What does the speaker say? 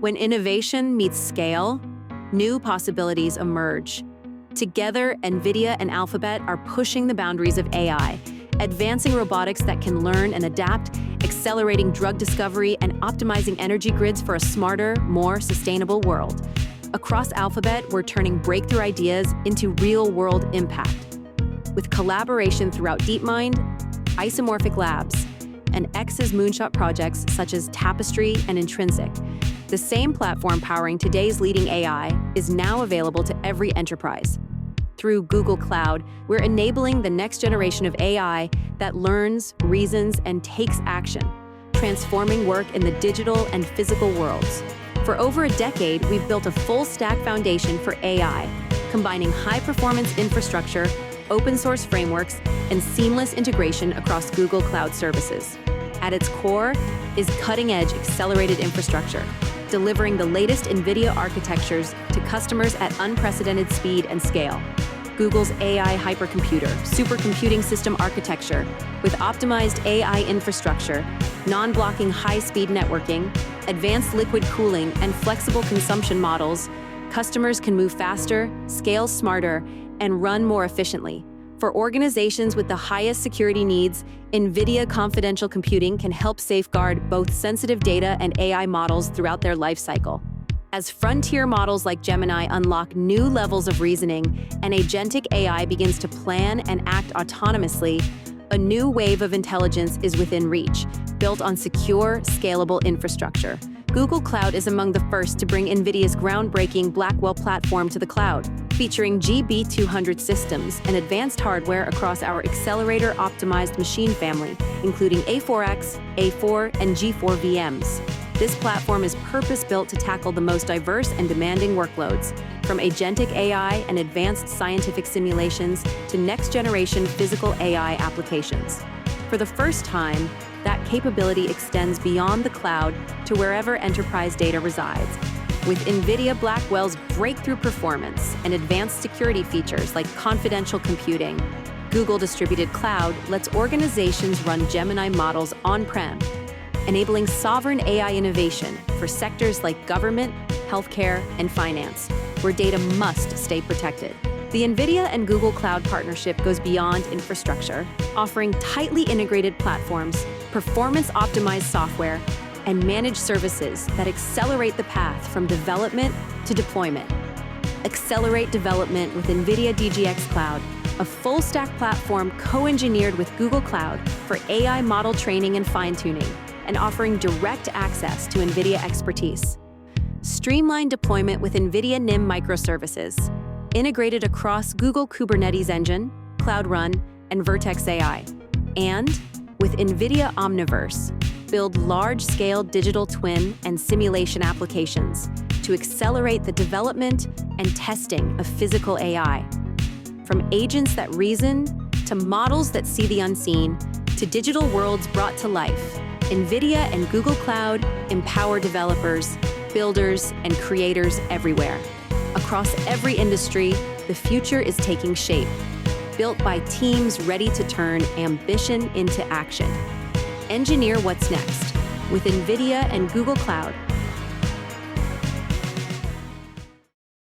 When innovation meets scale, new possibilities emerge. Together, NVIDIA and Alphabet are pushing the boundaries of AI, advancing robotics that can learn and adapt, accelerating drug discovery, and optimizing energy grids for a smarter, more sustainable world. Across Alphabet, we're turning breakthrough ideas into real-world impact. With collaboration throughout DeepMind, Isomorphic Labs, and X's Moonshot projects such as Tapestry and Intrinsic, the same platform powering today's leading AI is now available to every enterprise. Through Google Cloud, we're enabling the next generation of AI that learns, reasons, and takes action, transforming work in the digital and physical worlds. For over a decade, we've built a full-stack foundation for AI, combining high-performance infrastructure, open-source frameworks, and seamless integration across Google Cloud services. At its core is cutting-edge accelerated infrastructure, delivering the latest NVIDIA architectures to customers at unprecedented speed and scale. Google's AI hypercomputer, supercomputing system architecture, with optimized AI infrastructure, non-blocking high-speed networking, advanced liquid cooling, and flexible consumption models, customers can move faster, scale smarter, and run more efficiently. For organizations with the highest security needs, NVIDIA Confidential Computing can help safeguard both sensitive data and AI models throughout their lifecycle. As frontier models like Gemini unlock new levels of reasoning and agentic AI begins to plan and act autonomously, a new wave of intelligence is within reach, built on secure, scalable infrastructure. Google Cloud is among the first to bring NVIDIA's groundbreaking Blackwell platform to the cloud, featuring GB300 systems and advanced hardware across our accelerator-optimized machine family, including A4X, A4, and G4 VMs. This platform is purpose-built to tackle the most diverse and demanding workloads, from agentic AI and advanced scientific simulations to next-generation physical AI applications. For the first time, that capability extends beyond the cloud to wherever enterprise data resides. With NVIDIA Blackwell's breakthrough performance and advanced security features like confidential computing, Google Distributed Cloud lets organizations run Gemini models on-prem, enabling sovereign AI innovation for sectors like government, healthcare, and finance, where data must stay protected. The NVIDIA and Google Cloud partnership goes beyond infrastructure, offering tightly integrated platforms, performance-optimized software, and managed services that accelerate the path from development to deployment. Accelerate development with NVIDIA DGX Cloud, a full-stack platform co-engineered with Google Cloud for AI model training and fine-tuning, and offering direct access to NVIDIA expertise. Streamline deployment with NVIDIA NIM microservices, integrated across Google Kubernetes Engine, Cloud Run, and Vertex AI. And with NVIDIA Omniverse, build large-scale digital twin and simulation applications to accelerate the development and testing of physical AI. From agents that reason, to models that see the unseen, to digital worlds brought to life, NVIDIA and Google Cloud empower developers, builders, and creators everywhere. Across every industry, the future is taking shape, built by teams ready to turn ambition into action. Engineer what's next with NVIDIA and Google Cloud.